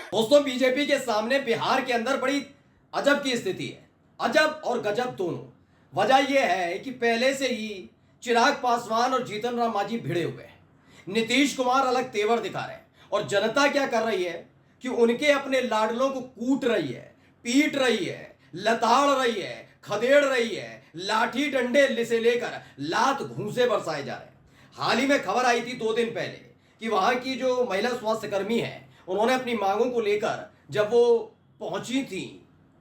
दोस्तों, बीजेपी के सामने बिहार के अंदर बड़ी अजब की स्थिति है। अजब और गजब दोनों। वजह यह है कि पहले से ही चिराग पासवान और जीतन राम मांझी भिड़े हुए हैं। नीतीश कुमार अलग तेवर दिखा रहे हैं और जनता क्या कर रही है कि उनके अपने लाडलों को कूट रही है, पीट रही है, लताड़ रही है, खदेड़ रही है, लाठी डंडे से लेकर लात घूंसे बरसाए जा रहे हैं। हाल ही में खबर आई थी 2 दिन पहले कि वहां की जो महिला स्वास्थ्य कर्मी है, उन्होंने अपनी मांगों को लेकर जब वो पहुंची थी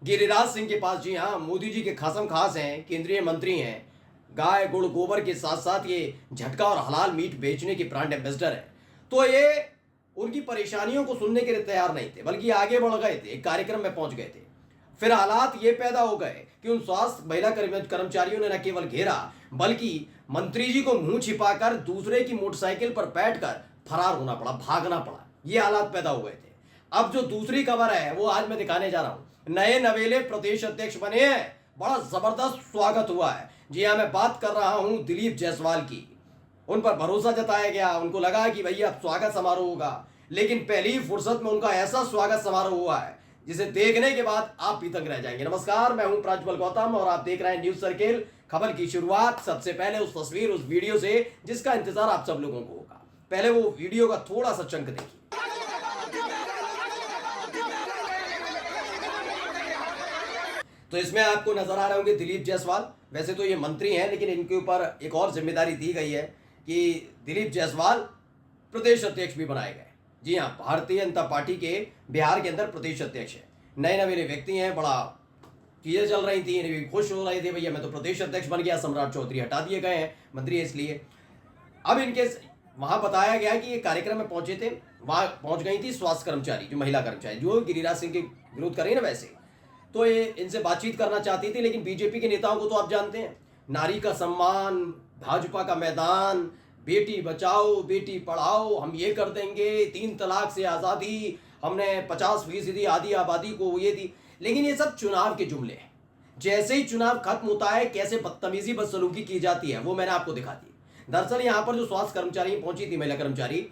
गिरिराज सिंह के पास, जी हाँ, मोदी जी के खासम खास हैं, केंद्रीय मंत्री हैं, गाय गुड़ गोबर के साथ साथ ये झटका और हलाल मीट बेचने के ब्रांड एम्बेसडर हैं, तो ये उनकी परेशानियों को सुनने के लिए तैयार नहीं थे, बल्कि आगे बढ़ गए थे, एक कार्यक्रम में पहुंच गए थे। फिर हालात ये पैदा हो गए कि उन स्वास्थ्य महिला कर्मचारियों ने न केवल घेरा, बल्कि मंत्री जी को मुंह छिपाकर दूसरे की मोटरसाइकिल पर बैठकर फरार होना पड़ा, भागना पड़ा। ये हालात पैदा हो गए थे। अब जो दूसरी खबर है वो आज मैं दिखाने जा रहा हूं। नए नवेले प्रदेश अध्यक्ष बने हैं, बड़ा जबरदस्त स्वागत हुआ है। जी हाँ, मैं बात कर रहा हूं दिलीप जायसवाल की। उन पर भरोसा जताया गया, उनको लगा कि भैया अब स्वागत समारोह होगा, लेकिन पहली फुर्सत में उनका ऐसा स्वागत समारोह हुआ है जिसे देखने के बाद आप भी तंग रह जाएंगे। नमस्कार, मैं हूं प्राज्वल गौतम और आप देख रहे हैं न्यूज सर्किल। खबर की शुरुआत सबसे पहले उस तस्वीर, उस वीडियो से जिसका इंतजार आप सब लोगों को होगा। पहले वो वीडियो का थोड़ा सा चंक देखिए। तो इसमें आपको नजर आ रहे होंगे दिलीप जायसवाल। वैसे तो ये मंत्री हैं, लेकिन इनके ऊपर एक और जिम्मेदारी दी गई है कि दिलीप जायसवाल प्रदेश अध्यक्ष भी बनाए गए। जी हाँ, भारतीय जनता पार्टी के बिहार के अंदर प्रदेश अध्यक्ष है। नए नवेले व्यक्ति हैं, बड़ा चीजें चल रही थी, इन्हें भी खुश हो रहे थे, भैया मैं तो प्रदेश अध्यक्ष बन गया। सम्राट चौधरी हटा दिए गए हैं मंत्री, इसलिए अब इनके वहां बताया गया कि ये कार्यक्रम में पहुंचे थे, वहां पहुंच गई थी स्वास्थ्य कर्मचारी, जो महिला कर्मचारी जो गिरिराज सिंह के विरोध कर रही है ना, वैसे तो ये इनसे बातचीत करना चाहती थी। लेकिन बीजेपी के नेताओं को तो आप जानते हैं, नारी का सम्मान, भाजपा का मैदान, बेटी बचाओ बेटी पढ़ाओ, हम ये कर देंगे, 3 तलाक से आज़ादी, हमने 50% आधी आबादी को ये दी। लेकिन ये सब चुनाव के जुमले हैं। जैसे ही चुनाव खत्म होता है, कैसे बदतमीजी बदसलूकी की जाती है वो मैंने आपको दिखा दी। दरअसल यहाँ पर जो स्वास्थ्य कर्मचारी पहुंची थी, महिला कर्मचारी,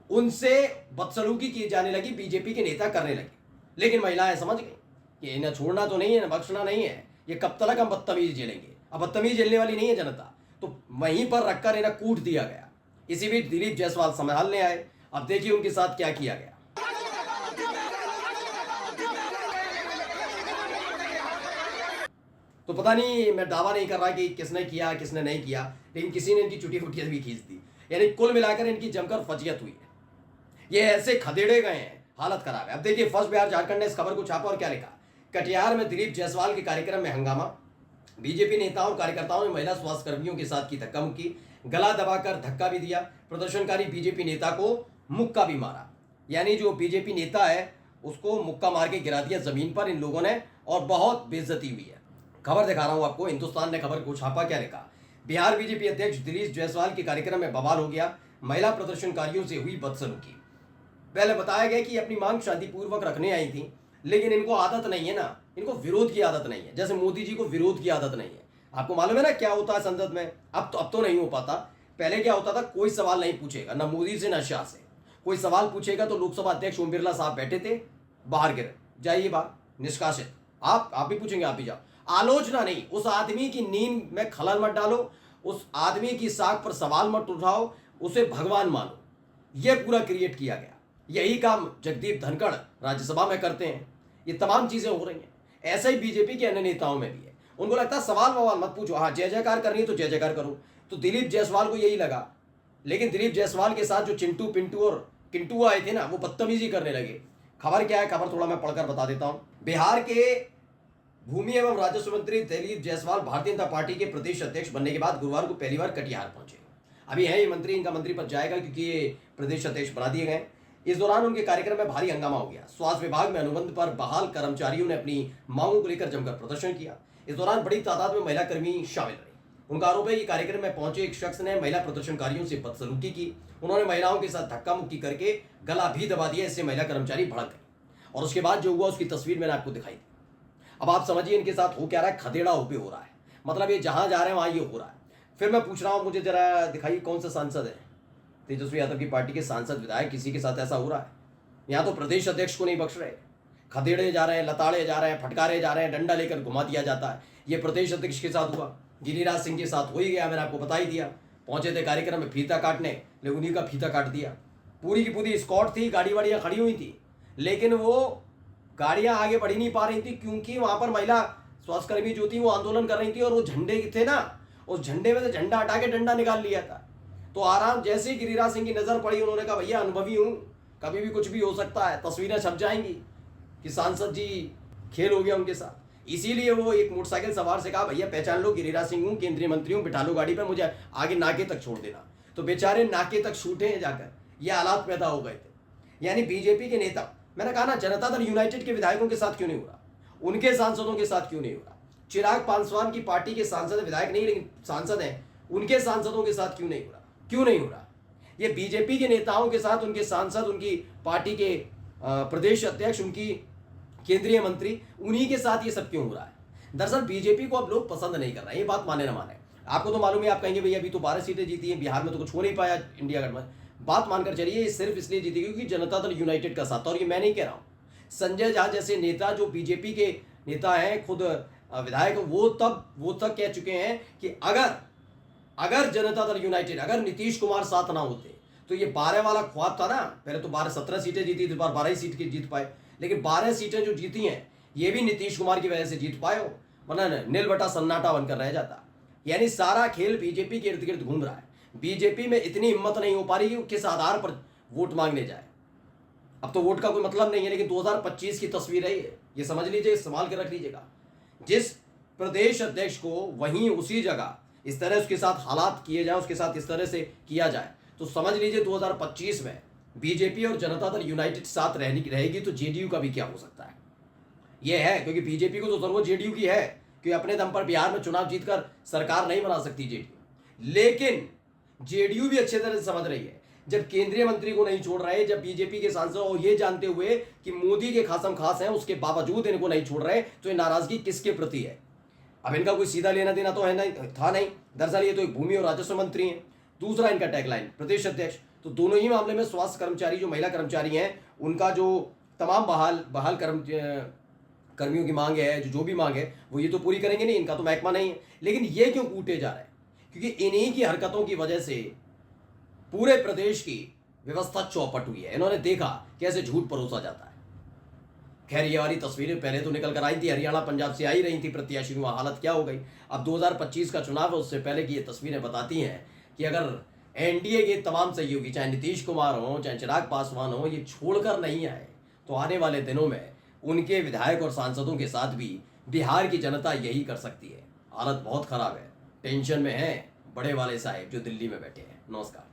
उनसे बदसलूकी की जाने लगी, बीजेपी के नेता करने लगे। लेकिन महिलाएं समझ गई कि इन्हें छोड़ना तो नहीं है, बख्शना नहीं है, ये कब तक हम बदतमीजी झेलेंगे। अब बदतमीजी झेलने वाली नहीं है जनता, तो वहीं पर रखकर इन्हें कूट दिया गया। इसी बीच दिलीप जायसवाल संभालने आए। अब देखिए उनके साथ क्या किया गया। तो पता नहीं, मैं दावा नहीं कर रहा कि किसने किया किसने नहीं किया, लेकिन किसी ने इनकी चुटी फुटियां भी खींच दी। यानी कुल मिलाकर इनकी जमकर फजीयत हुई है। ये ऐसे खदेड़े गए हैं, हालत खराब है। अब देखिए फर्स्ट बिहार झारखंड ने इस खबर को छापा और क्या लिखा। कटिहार में दिलीप जायसवाल के कार्यक्रम में हंगामा, बीजेपी नेताओं और कार्यकर्ताओं ने महिला स्वास्थ्य कर्मियों के साथ की धक्का मुक्की, गला दबाकर धक्का भी दिया, प्रदर्शनकारी बीजेपी नेता को मुक्का भी मारा। यानी जो बीजेपी नेता है उसको मुक्का मार के गिरा दिया जमीन पर इन लोगों ने, और बहुत बेइज्जती हुई है। खबर दिखा रहा हूं आपको, हिंदुस्तान ने खबर को छापा, क्या लिखा। बिहार बीजेपी अध्यक्ष दिलीप जायसवाल के कार्यक्रम में बवाल हो गया, महिला प्रदर्शनकारियों से हुई बदसलूकी। पहले बताया गया कि अपनी मांग शांतिपूर्वक रखने आई थी, लेकिन इनको आदत नहीं है ना, इनको विरोध की आदत नहीं है, जैसे मोदी जी को विरोध की आदत नहीं है। आपको मालूम है ना क्या होता है संसद में। अब तो नहीं हो पाता। पहले क्या होता था, कोई सवाल नहीं पूछेगा, ना मोदी से ना शाह से। कोई सवाल पूछेगा तो लोकसभा अध्यक्ष ओम बिरला साहब बैठे थे, बाहर गिर जाइए, बाहर निष्कासित। आप भी पूछेंगे, आप भी जाओ। आलोचना नहीं, उस आदमी की नींद में खलल मत डालो, उस आदमी की साख पर सवाल मत उठाओ, उसे भगवान मानो। यह पूरा क्रिएट किया गया। यही काम जगदीप धनखड़ राज्यसभा में करते हैं। ये तमाम चीजें हो रही हैं। ऐसा ही बीजेपी के अन्य नेताओं में भी है। उनको लगता है सवाल ववाल मत पूछो, हाँ जय जयकार करनी है तो जय जयकार करो। तो दिलीप जायसवाल को यही लगा। लेकिन दिलीप जायसवाल के साथ जो चिंटू पिंटू और किंटू आए थे ना, वो बदतमीजी करने लगे। खबर क्या है, खबर थोड़ा मैं पढ़कर बता देता हूँ। बिहार के भूमि एवं राजस्व मंत्री दिलीप जायसवाल भारतीय जनता पार्टी के प्रदेश अध्यक्ष बनने के बाद गुरुवार को पहली बार कटिहार पहुंचे। अभी है ये मंत्री, इनका मंत्री पद जाएगा क्योंकि ये प्रदेश अध्यक्ष बना दिए गए। इस दौरान उनके कार्यक्रम में भारी हंगामा हो गया। स्वास्थ्य विभाग में अनुबंध पर बहाल कर्मचारियों ने अपनी मांगों को लेकर जमकर प्रदर्शन किया। इस दौरान बड़ी तादाद में महिला कर्मी शामिल रही। उनका आरोप है कि कार्यक्रम में पहुंचे एक शख्स ने महिला प्रदर्शनकारियों से बदसलूकी की। उन्होंने महिलाओं के साथ धक्का मुक्की करके गला भी दबा दिया। इससे महिला कर्मचारी भड़क गई और उसके बाद जो हुआ उसकी तस्वीर मैंने आपको दिखाई दी। अब आप समझिए इनके साथ हो क्या रहा है, खदेड़ा हो रहा है। मतलब ये जहां जा रहे हैं वहां ये हो रहा है। फिर मैं पूछ रहा हूं, मुझे जरा दिखाइए कौन सा सांसद है, तेजस्वी यादव की पार्टी के सांसद विधायक, किसी के साथ ऐसा हो रहा है? यहाँ तो प्रदेश अध्यक्ष को नहीं बख्श रहे, खदेड़े जा रहे हैं, लताड़े जा रहे हैं, फटकारे जा रहे हैं, डंडा लेकर घुमा दिया जाता है। ये प्रदेश अध्यक्ष के साथ हुआ, गिरिराज सिंह के साथ हो ही गया, मैंने आपको बता ही दिया। पहुंचे थे कार्यक्रम में फीता काटने, लेकिन उन्हीं का फीता काट दिया। पूरी की पूरी स्कॉट थी, गाड़ी वाड़ियाँ खड़ी हुई थी, लेकिन वो गाड़ियाँ आगे बढ़ ही नहीं पा रही थी, क्योंकि वहाँ पर महिला स्वास्थ्यकर्मी जो थी वो आंदोलन कर रही थी, और वो झंडे थे ना, उस झंडे में से झंडा हटा के डंडा निकाल लिया था। तो आराम, जैसे ही गिरिराज सिंह की नज़र पड़ी, उन्होंने कहा भैया अनुभवी हूँ, कभी भी कुछ भी हो सकता है, तस्वीरें छप जाएंगी कि सांसद जी खेल हो गया उनके साथ। इसीलिए वो एक मोटरसाइकिल सवार से कहा भैया पहचान लो, गिरिराज सिंह हूँ, केंद्रीय मंत्री हूँ, बिठा लो गाड़ी पर, मुझे आगे नाके तक छोड़ देना। तो बेचारे नाके तक छूटे हैं जाकर, ये हालात पैदा हो गए थे। यानी बीजेपी के नेता, मैंने कहा ना, जनता दल यूनाइटेड के विधायकों के साथ क्यों नहीं हो रहा, उनके सांसदों के साथ क्यों नहीं हो रहा। चिराग पासवान की पार्टी के सांसद, विधायक नहीं लेकिन सांसद हैं, उनके सांसदों के साथ क्यों नहीं हो रहा, क्यों नहीं हो रहा। ये बीजेपी के नेताओं के साथ, उनके सांसद, उनकी पार्टी के प्रदेश अध्यक्ष, उनकी केंद्रीय मंत्री, उन्हीं के साथ ये सब क्यों हो रहा है। दरअसल बीजेपी को अब लोग पसंद नहीं कर रहे हैं, ये बात माने ना माने। आपको तो मालूम है, आप कहेंगे भैया अभी तो 12 सीटें जीती हैं, बिहार में तो कुछ हो नहीं पाया इंडिया गठबंधन। बात मानकर चलिए, ये सिर्फ इसलिए जीती क्योंकि जनता दल यूनाइटेड का साथ था। और ये मैं नहीं कह रहा हूँ, संजय झा जैसे नेता जो बीजेपी के नेता हैं, खुद विधायक, वो तक कह चुके हैं कि अगर जनता दल यूनाइटेड, अगर नीतीश कुमार साथ ना होते तो ये 12 वाला ख्वाब था ना, पहले तो 17 सीटें जीती, इस बार 12 ही सीट की जीत पाए, लेकिन 12 सीटें जो जीती हैं ये भी नीतीश कुमार की वजह से जीत पाए हो, वरना नील बटा सन्नाटा बनकर रह जाता। यानी सारा खेल बीजेपी के इर्द गिर्द घूम रहा है। बीजेपी में इतनी हिम्मत नहीं हो पा रही कि किस आधार पर वोट मांगने जाए। अब तो वोट का कोई मतलब नहीं है, लेकिन 2025 की तस्वीर है ये समझ लीजिए, संभाल के रख लीजिएगा। जिस प्रदेश अध्यक्ष को वहीं उसी जगह इस तरह उसके साथ हालात किए जाए, उसके साथ इस तरह से किया जाए, तो समझ लीजिए 2025 में बीजेपी और जनता दल यूनाइटेड साथ रहेगी तो जेडीयू का भी क्या हो सकता है। यह है, क्योंकि बीजेपी को तो जरूरत जेडीयू की है, कि अपने दम पर बिहार में चुनाव जीतकर सरकार नहीं बना सकती जेडीयू। लेकिन जेडीयू भी अच्छे तरह से समझ रही है, जब केंद्रीय मंत्री को नहीं छोड़ रहे, जब बीजेपी के सांसद और ये जानते हुए कि मोदी के खासम खास हैं, उसके बावजूद इनको नहीं छोड़ रहे, तो ये नाराजगी किसके प्रति है। अब इनका कोई सीधा लेना देना तो है नहीं, था नहीं। दरअसल ये तो एक भूमि और राजस्व मंत्री हैं, दूसरा इनका टैगलाइन प्रदेश अध्यक्ष। तो दोनों ही मामले में स्वास्थ्य कर्मचारी, जो महिला कर्मचारी हैं, उनका जो तमाम बहाल कर्मियों की मांग है, जो भी मांग है, वो ये तो पूरी करेंगे नहीं, इनका तो महकमा नहीं है। लेकिन ये क्यों कूटे जा रहे हैं, क्योंकि इन्हीं की हरकतों की वजह से पूरे प्रदेश की व्यवस्था चौपट हुई है। इन्होंने देखा कैसे झूठ परोसा जाता है। खैर, ये वाली तस्वीरें पहले तो निकल कर आई थी, हरियाणा पंजाब से आई रही थी प्रत्याशी, वहाँ हालत क्या हो गई। अब 2025 का चुनाव है, उससे पहले की ये तस्वीरें बताती हैं कि अगर एनडीए के तमाम सहयोगी, चाहे नीतीश कुमार हो, चाहे चिराग पासवान हो, ये छोड़कर नहीं आए, तो आने वाले दिनों में उनके विधायक और सांसदों के साथ भी बिहार की जनता यही कर सकती है। हालत बहुत खराब है, टेंशन में है बड़े वाले साहब जो दिल्ली में बैठे हैं। नमस्कार।